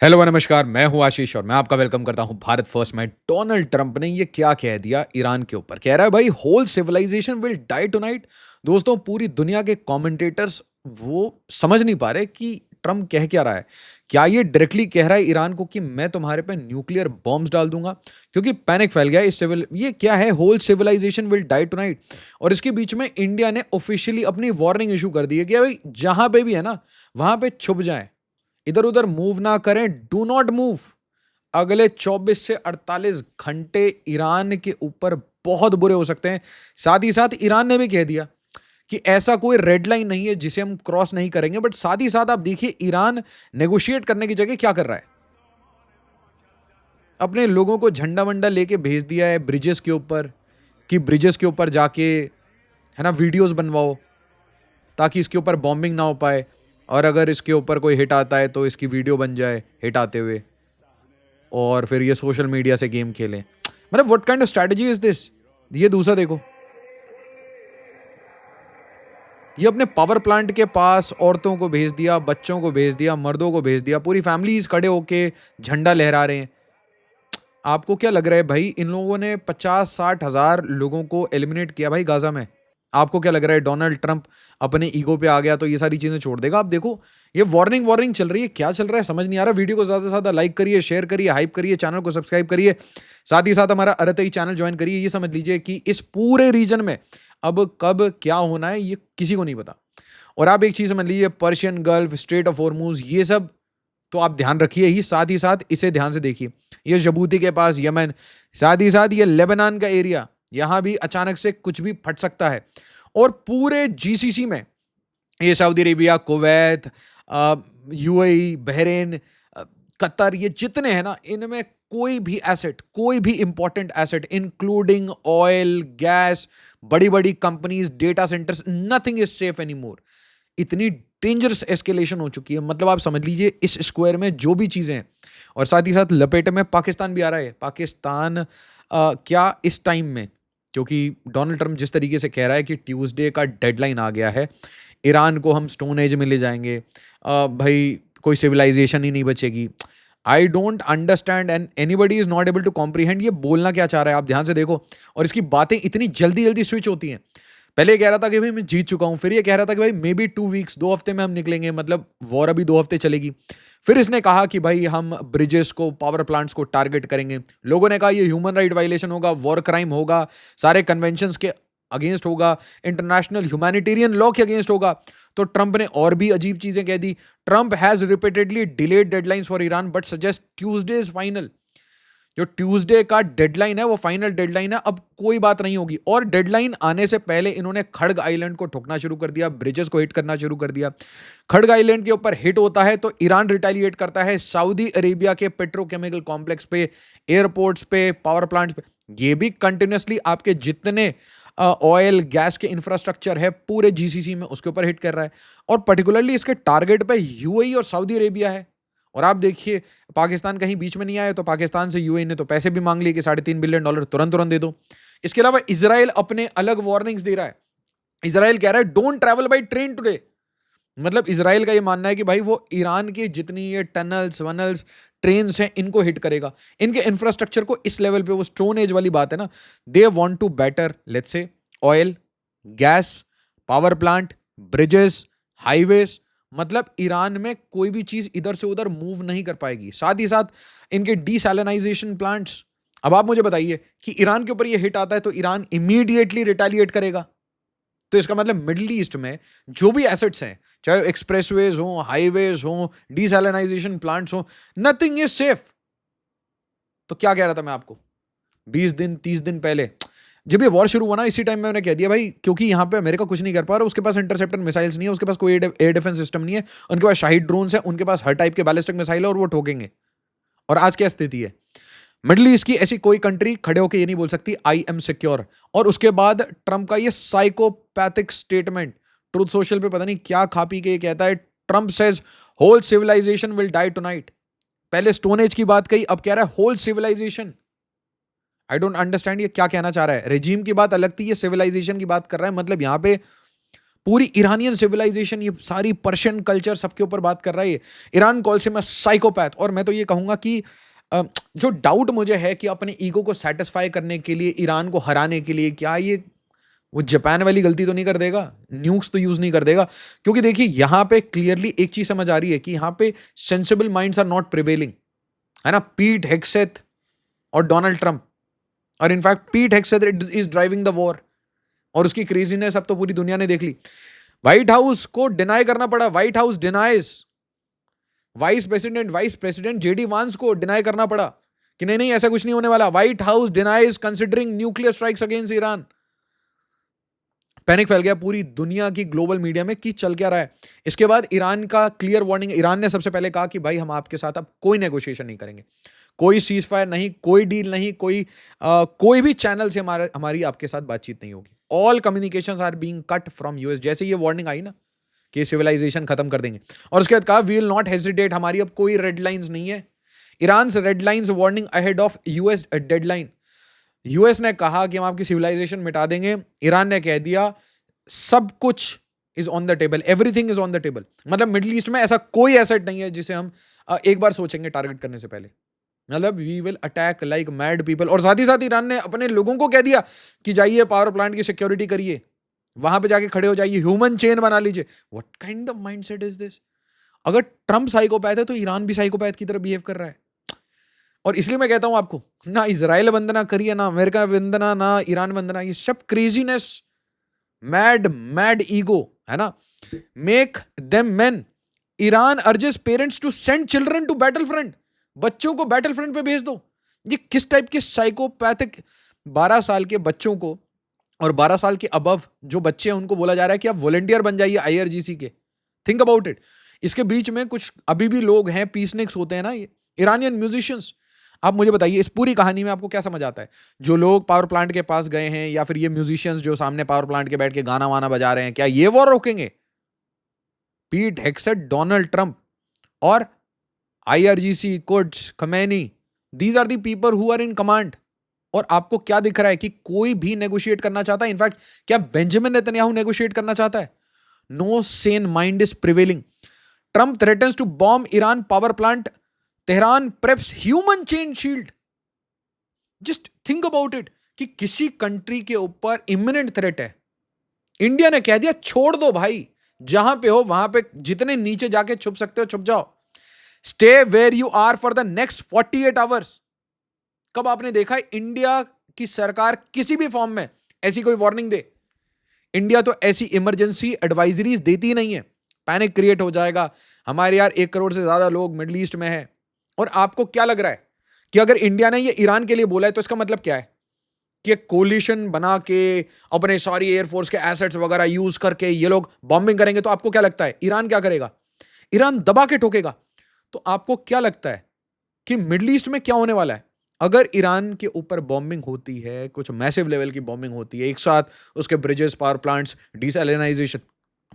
Hello नमस्कार, मैं हूँ आशीष और मैं आपका वेलकम करता हूँ भारत फर्स्ट में। डोनाल्ड ट्रंप ने ये क्या कह दिया ईरान के ऊपर? कह रहा है भाई whole civilization will die tonight. दोस्तों, पूरी दुनिया के कमेंटेटर्स वो समझ नहीं पा रहे कि ट्रंप कह क्या रहा है। क्या ये डायरेक्टली कह रहा है ईरान को कि मैं तुम्हारे पे न्यूक्लियर बॉम्ब्स डाल दूंगा? क्योंकि पैनिक फैल गया है इस सिविल ये क्या है whole civilization will die tonight. और इसके बीच में इंडिया ने ऑफिशियली अपनी वार्निंग इशू कर दी है कि भाई जहां पे भी है ना, वहां पे छुप जाएं, इधर-उधर मूव ना करें, डू नॉट मूव। अगले 24 से 48 घंटे ईरान के ऊपर बहुत बुरे हो सकते हैं। साथ ही साथ ईरान ने भी कह दिया कि ऐसा कोई रेड लाइन नहीं है जिसे हम क्रॉस नहीं करेंगे। बट साथ ही साथ आप देखिए ईरान नेगोशिएट करने की जगह क्या कर रहा है? अपने लोगों को झंडा-वंडा लेके भेज दिया है ब्रिजेस के ऊपर कि ब्रिजेस के ऊपर जाके है ना वीडियोस बनवाओ ताकि इसके ऊपर बॉम्बिंग ना हो पाए और अगर इसके ऊपर कोई हिट आता है तो इसकी वीडियो बन जाए हिट आते हुए और फिर ये सोशल मीडिया से गेम खेलें। मतलब what kind of strategy is this? ये दूसरा देखो, ये अपने पावर प्लांट के पास औरतों को भेज दिया, बच्चों को भेज दिया, मर्दों को भेज दिया, पूरी फैमिलीज खड़े होके झंडा लहरा रहे हैं। आपको क्या लग रहा है भाई, इन लोगों ने 50-60 हजार लोगों को एलिमिनेट किया भाई गाजा में। आपको क्या लग रहा है डोनाल्ड ट्रंप अपने ईगो पे आ गया तो ये सारी चीजें छोड़ देगा? आप देखो, ये वार्निंग वार्निंग चल रही है, क्या चल रहा है समझ नहीं आ रहा। वीडियो को ज्यादा से ज्यादा लाइक करिए, शेयर करिए, हाइप करिए, चैनल को सब्सक्राइब करिए। साथ ही साथ हमारा अरतई चैनल ज्वाइन करिए। ये समझ लीजिए कि इस पूरे रीजन में अब कब क्या होना है ये किसी को नहीं पता। और आप एक चीज समझ लीजिए, Persian gulf, straight of Hormuz, ये सब तो आप ध्यान रखिए ही साथ इसे ध्यान से देखिए। ये जबूती के पास यमन, साथ ही साथ ये लेबनान का एरिया, यहां भी अचानक से कुछ भी फट सकता है। और पूरे जीसीसी में ये Saudi Arabia, Kuwait, UAE, Bahrain, Qatar, ये जितने हैं ना, इनमें कोई भी important asset including oil, gas, बड़ी बड़ी companies, data centres, nothing is safe any more. इतनी डेंजरस एस्केलेशन हो चुकी है, मतलब आप समझ लीजिए इस स्क्वायर में जो भी चीजें हैं। और साथ ही साथ लपेटे में पाकिस्तान भी आ रहा है। पाकिस्तान क्या इस टाइम में, क्योंकि डोनाल्ड ट्रंप जिस तरीके से कह रहा है कि ट्यूसडे का डेडलाइन आ गया है, ईरान को हम स्टोन एज में ले जाएंगे, भाई कोई सिविलाइजेशन ही नहीं बचेगी। I don't understand and anybody is not able to comprehend ये बोलना क्या चाह रहा है। आप ध्यान से देखो, और इसकी बातें इतनी जल्दी जल्दी स्विच होती हैं। पहले ये कह रहा था कि भाई मैं जीत चुका हूं, फिर ये कह रहा था कि भाई मे बी 2 वीक्स, 2 हफ्ते में हम निकलेंगे, मतलब वॉर अभी 2 हफ्ते चलेगी। फिर इसने कहा कि भाई हम ब्रिजेस को, पावर प्लांट्स को टारगेट करेंगे। लोगों ने कहा ये ह्यूमन राइट वायलेशन होगा, वॉर क्राइम होगा, सारे कन्वेंशंस के अगेंस्ट होगा, इंटरनेशनल ह्यूमैनिटेरियन लॉ के अगेंस्ट होगा। तो ट्रंप ने और भी अजीब चीजें कह दी। Trump has repeatedly delayed deadlines for Iran but suggest Tuesday is final. जो ट्यूसडे का डेडलाइन है वो फाइनल डेडलाइन है, अब कोई बात नहीं होगी। और डेडलाइन आने से पहले इन्होंने खड़ग आइलैंड को ठोकना शुरू कर दिया, ब्रिजेस को हिट करना शुरू कर दिया। खड़ग आइलैंड के ऊपर हिट होता है तो ईरान रिटेलिएट करता है सऊदी अरेबिया के पेट्रोकेमिकल कॉम्प्लेक्स पे, एयरपोर्ट्स पे, पावर प्लांट्स पे। ये भी कंटिन्यूसली आपके जितने ऑयल गैस के इंफ्रास्ट्रक्चर है पूरे जीसीसी में, उसके ऊपर हिट कर रहा है। और पर्टिकुलरली इसके टारगेट पे यूएई और सऊदी अरेबिया है। और आप देखिए, पाकिस्तान कहीं बीच में नहीं आया, तो पाकिस्तान से यूएई ने तो पैसे भी मांग लिए कि $3.5 बिलियन तुरंत तुरंत दे दो। इसके अलावा इसराइल अपने अलग वार्निंग्स दे रहा है। इसराइल कह रहा है don't travel by train today. मतलब इसराइल का ये मानना है कि भाई वो ईरान की जितनी ये टनल्स वनल्स ट्रेन्स हैं इनको हिट करेगा, इनके इंफ्रास्ट्रक्चर को इस लेवल पे। वो स्टोन एज वाली बात है ना, they want to batter let's say oil, gas, power plant, bridges, highways. मतलब ईरान में कोई भी चीज इधर से उधर मूव नहीं कर पाएगी। साथ ही साथ इनके डीसैलिनाइजेशन प्लांट्स। अब आप मुझे बताइए कि ईरान के ऊपर ये हिट आता है तो ईरान इमीडिएटली रिटेलिएट करेगा। तो इसका मतलब मिडिल ईस्ट में जो भी एसेट्स हैं, चाहे एक्सप्रेसवेज हो, हाईवेज हो, डीसैलिनाइजेशन प्लांट्स हो, नथिंग इज सेफ। तो क्या कह रहा था मैं आपको 20 दिन 30 दिन पहले, जब ये वॉर शुरू हुआ ना, इसी टाइम में मैंने कह दिया भाई, क्योंकि यहां पे अमेरिका कुछ नहीं कर पा रहा, उसके पास इंटरसेप्टर मिसाइल्स नहीं है, उसके पास कोई एयर डिफेंस सिस्टम नहीं है, उनके पास शाहिद ड्रोन्स है, उनके पास हर टाइप के बैलिस्टिक मिसाइल है और वो ठोकेंगे। और आज क्या स्थिति है मिडिल ईस्ट की? ऐसी कोई कंट्री खड़े होकर ये नहीं बोल सकती आई एम सिक्योर। और उसके बाद ट्रंप का ये साइकोपैथिक स्टेटमेंट, ट्रूथ सोशल पे पता नहीं क्या खा पी के ये कहता है, Trump says whole civilization will die tonight. पहले स्टोन एज की बात कही, अब कह रहा है whole civilization. I don't understand ये क्या कहना चाह रहा है। रेजीम की बात अलग थी, ये सिविलाइजेशन की बात कर रहा है। मतलब यहां पे पूरी ईरानियन सिविलाइजेशन, ये सारी पर्शियन कल्चर सबके ऊपर बात कर रहा है ये। ईरान कॉल से मैं साइकोपैथ। और मैं तो ये कहूंगा कि जो डाउट मुझे है कि अपने ईगो को सेटिस्फाई करने के लिए, ईरान को हराने के लिए, क्या ये वो जापान वाली गलती तो नहीं कर देगा, न्यूक्स तो यूज नहीं कर देगा? क्योंकि देखिए यहां पे क्लियरली एक चीज समझ आ रही है कि यहां पे sensible minds are not prevailing, है ना। पीट हेग्सेथ और डोनाल्ड ट्रंप, और इनफैक्ट पीट हेग्सेथ इज ड्राइविंग द वॉर, और उसकी क्रेजीनेस अब तो पूरी दुनिया ने देख ली। व्हाइट हाउस को डिनाई करना पड़ा, white house denies. Vice president JD वांस को डिनाई करना पड़ा कि नहीं नहीं ऐसा कुछ नहीं होने वाला। White house denies considering nuclear strikes against Iran. Panic फैल गया पूरी दुनिया की ग्लोबल मीडिया में कि चल क्या रहा है। इसके बाद ईरान का क्लियर वार्निंग, ईरान ने सबसे पहले कहा कि भाई हम आपके साथ अब कोई नेगोशिएशन नहीं करेंगे, कोई सीज फायर नहीं, कोई डील नहीं, कोई भी चैनल से हमारी आपके साथ बातचीत नहीं होगी। All communications are being cut from US. जैसे ये वार्निंग आई ना कि सिविलाइजेशन खत्म कर देंगे, और उसके बाद कहा वी विल नॉट हेजिटेट, हमारी अब कोई रेड लाइंस नहीं है। ईरान से red lines warning ahead of US deadline. US ने कहा कि हम आपकी सिविलाइजेशन मिटा देंगे, ईरान ने कह दिया सब कुछ is on the table, everything is on the table. मतलब मिडिल ईस्ट में ऐसा कोई एसेट नहीं है जिसे हम एक बार सोचेंगे टारगेट करने से पहले। मतलब we will attack like mad people. और साथ ही साथ ईरान ने अपने लोगों को कह दिया कि जाइए पावर प्लांट की सिक्योरिटी करिए, वहां पे जाके खड़े हो जाइए, ह्यूमन चेन बना लीजिए। What kind of mindset is this? अगर ट्रंप साइकोपैथ है तो ईरान भी साइकोपैथ की तरह बिहेव कर रहा है। और इसलिए मैं कहता हूं आपको, ना इजराइल वंदना करिए, ना अमेरिका वंदना, ना ईरान वंदना, ये सब क्रेजीनेस, मैड मैड ईगो, है ना। Make them man. Iran urges parents to send children to battle front. बच्चों को बैटल फ्रंट पे भेज दो। ये किस टाइप के साइकोपैथिक 12 साल के बच्चों को, और 12 साल के अबव जो बच्चे हैं उनको बोला जा रहा है कि आप वॉलंटियर बन जाइए आईआरजीसी के। Think about it. इसके बीच में कुछ अभी भी लोग हैं, पीसनिक्स होते हैं ना, ये ईरानियन म्यूजिशियंस। आप मुझे बताइए इस पूरी कहानी में आपको क्या समझ आता है? जो लोग पावर प्लांट के पास गए हैं, या फिर ये म्यूजिशियंस जो सामने पावर प्लांट के बैठ के गाना वाना बजा रहे हैं, क्या ये वॉर रोकेंगे? पीट हेग्सेथ, डोनाल्ड ट्रंप और IRGC, Quds, Khamenei, these are the people who are in command. और आपको क्या दिख रहा है कि कोई भी नेगोशिएट करना चाहता है? इनफैक्ट क्या बेंजामिन नेतन्याहू नेगोशिएट करना चाहता है? No sane mind is prevailing. Trump threatens to bomb Iran power plant, Tehran preps human chain shield. Just think about it कि किसी कंट्री के ऊपर इमिनेंट थ्रेट है, इंडिया ने कह दिया छोड़ दो भाई, जहां पे हो वहां पे जितने नीचे जाके छुप सकते हो छुप जाओ। Stay where you are for the next 48 hours. कब आपने देखा है इंडिया की सरकार किसी भी फॉर्म में ऐसी कोई वार्निंग दे? इंडिया तो ऐसी इमरजेंसी एडवाइजरीज देती ही नहीं है। पैनिक क्रिएट हो जाएगा, हमारे यार 1 करोड़ से ज्यादा लोग मिडिल ईस्ट में है। और आपको क्या लग रहा है कि अगर इंडिया ने ये ईरान के लिए बोला है तो इसका मतलब क्या है? कि एक कोलिशन बना के अपने सारी एयरफोर्स के एसेट्स वगैरह यूज करके ये लोग बॉम्बिंग करेंगे, तो आपको क्या लगता है ईरान क्या करेगा? ईरान दबा के ठोकेगा। तो आपको क्या लगता है कि मिडिल ईस्ट में क्या होने वाला है अगर ईरान के ऊपर बॉम्बिंग होती है, कुछ मैसिव लेवल की बॉम्बिंग होती है, एक साथ उसके ब्रिजेस, पावर प्लांट्स, डिसैलिनाइजेशन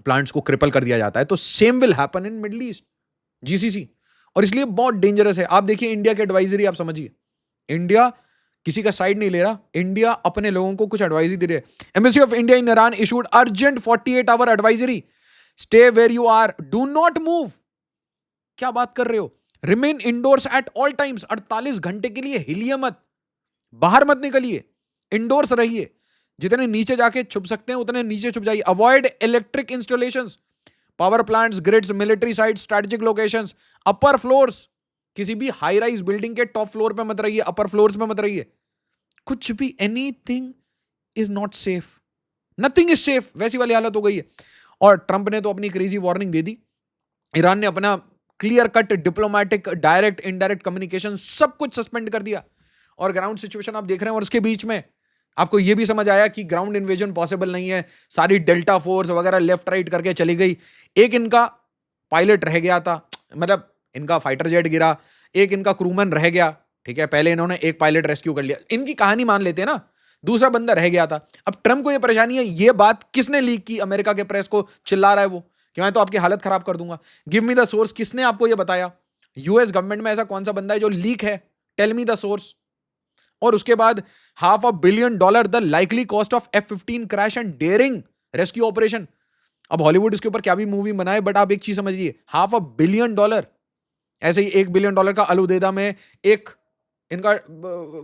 प्लांट्स को क्रिपल कर दिया जाता है, तो same will happen in middle east, GCC. और इसलिए बहुत डेंजरस है। आप देखिए इंडिया की एडवाइजरी, आप समझिए, इंडिया किसी का साइड नहीं ले रहा, इंडिया अपने लोगों को कुछ एडवाइजरी दे रहे हैं। Embassy of India in Iran issued urgent 48 hour advisory, stay where you are, do not move. क्या बात कर रहे हो? Remain indoors at all times, 48 घंटे के लिए हिलिए मत, बाहर मत निकलिए, इंडोर्स रहिए। जितने नीचे जाके छुप सकते हैं उतने नीचे छुप जाइए। Avoid electric installations, power plants, grids, military sites, strategic locations, upper floors. किसी भी हाई राइज बिल्डिंग के टॉप फ्लोर पे मत रहिए, अपर फ्लोर्स पे मत रहिए। कुछ भी, anything is not safe, nothing is safe, वैसी वाली हालत हो गई है। और ट्रंप ने तो अपनी क्रेजी वार्निंग दे दी, ईरान ने अपना clear cut diplomatic, direct, indirect communication सब कुछ सस्पेंड कर दिया। और ग्राउंड सिचुएशन आप देख रहे हैं। और उसके बीच में आपको यह भी समझ आया कि ग्राउंड इन्वेजन पॉसिबल नहीं है, सारी डेल्टा फोर्स वगैरह लेफ्ट राइट करके चली गई। एक इनका पायलट रह गया था, मतलब इनका फाइटर जेट गिरा, एक इनका क्रूमैन रह गया, ठीक है, पहले इन्होंने एक पायलट रेस्क्यू कर लिया, इनकी कहानी मान लेते हैं ना, दूसरा बंदा रह गया था। अब ट्रंप को यह परेशानी है, यह बात किसने लीक की? अमेरिका के प्रेस को चिल्ला रहा है वो कि मैं तो आपकी हालत खराब कर दूंगा। गिव मी द सोर्स, किसने आपको यह बताया? यूएस गवर्नमेंट में ऐसा कौन सा बंदा है जो लीक है? Tell me the source. और उसके बाद $500 million the likely cost of F-15 crash and daring rescue operation. अब हॉलीवुड इसके ऊपर क्या भी मूवी बनाए, बट आप एक चीज समझिए, $500 million, ऐसे ही $1 billion का अलुदेदा में एक इनका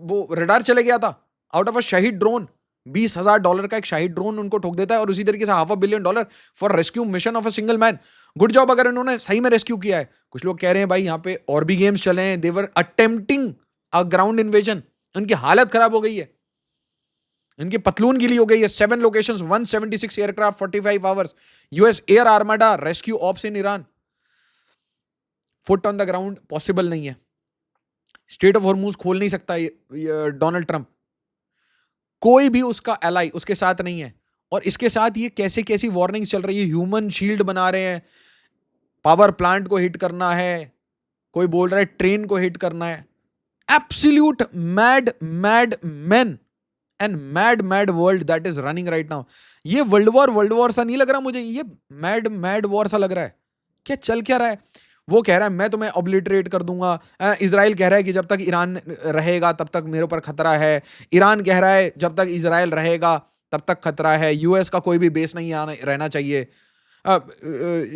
वो रडार चले गया था out of a Shahid drone. $20,000 का एक शाहिद ड्रोन उनको ठोक देता है, और उसी तरीके से $500 million for rescue mission of a single man. Good job अगर इन्होंने सही में रेस्क्यू किया है। कुछ लोग कह रहे हैं भाई यहाँ पे और भी गेम्स चले हैं, देवर अटेम्प्टिंग अ ग्राउंड इन्वेजन, उनकी हालत खराब हो गई है, इनकी पतलून गीली हो गई है। 7 locations, 176 aircraft, 45 hours, US air armada rescue ops in Iran. Foot on the ground possible नहीं है। स्ट्रेट ऑफ हॉर्मूज खोल नहीं सकता डोनाल्ड ट्रंप, कोई भी उसका एलाई उसके साथ नहीं है। और इसके साथ ये कैसे कैसी वार्निंग्स चल रही है, ह्यूमन शील्ड बना रहे हैं, पावर प्लांट को हिट करना है, कोई बोल रहा है ट्रेन को हिट करना है। Absolute mad mad man and mad mad world that is running right now. ये वर्ल्ड वॉर सा नहीं लग रहा मुझे, ये मैड मैड वॉर सा लग रहा है। क्या चल क्या रहा है? वो कह रहा है मैं तुम्हें ऑब्लिटरेट कर दूंगा, इजराइल कह रहा है कि जब तक ईरान रहेगा तब तक मेरे ऊपर खतरा है, ईरान कह रहा है जब तक इजराइल रहेगा तब तक खतरा है, यूएस का कोई भी बेस नहीं रहना चाहिए,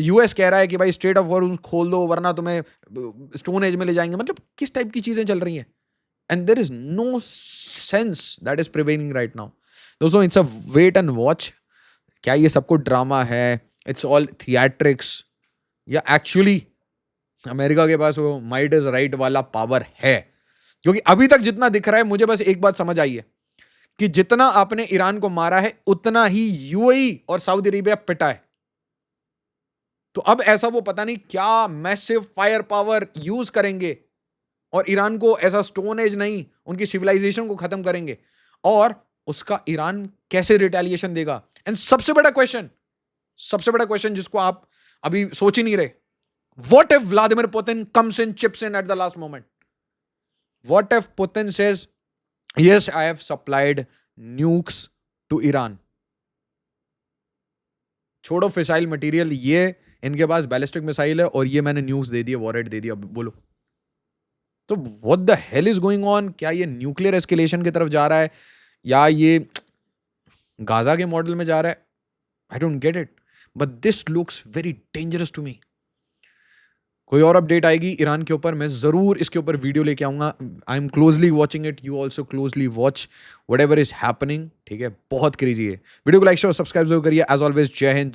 यूएस कह रहा है कि भाई स्टेट ऑफ वॉर खोल दो वरना तुम्हें स्टोन एज में ले जाएंगे। मतलब किस टाइप की चीजें चल रही हैं? And there is no sense that is prevailing right now. दोस्तों it's a wait and watch. क्या ये सब कुछ ड्रामा है, इट्स ऑल थिएट्रिक्स, या एक्चुअली अमेरिका के पास वो माइट इज राइट वाला पावर है? क्योंकि अभी तक जितना दिख रहा है मुझे बस एक बात समझ आई है कि जितना आपने ईरान को मारा है उतना ही यूएई और सऊदी अरेबिया पिटा है। तो अब ऐसा वो पता नहीं क्या मैसिव फायर पावर यूज करेंगे और ईरान को ऐसा स्टोन एज नहीं, उनकी सिविलाइजेशन को खत्म करेंगे, और उसका ईरान कैसे रिटेलिएशन देगा। एंड सबसे बड़ा क्वेश्चन जिसको आप अभी सोच ही नहीं रहे, what if Vladimir Putin comes in, chips in at the last moment? What if Putin says, yes, I have supplied nukes to Iran? छोड़ो फिसाइल मटेरियल, ये इनके पास बैलिस्टिक मिसाइल है और ये मैंने न्यूक्स दे दिए, वॉरहेड दे दिया। बोलो तो what the hell is going on? क्या ये न्यूक्लियर एस्केलेशन की तरफ जा रहा है या ये गाजा के मॉडल में जा रहा है? I don't get it, but this looks very dangerous to me. कोई और अपडेट आएगी ईरान के ऊपर, मैं जरूर इसके ऊपर वीडियो लेके आऊंगा। I am closely watching it, you also closely watch whatever is happening. ठीक है, बहुत क्रेजी है। वीडियो को लाइक शेयर सब्सक्राइब जरूर करिए। एज ऑलवेज जय हिंद।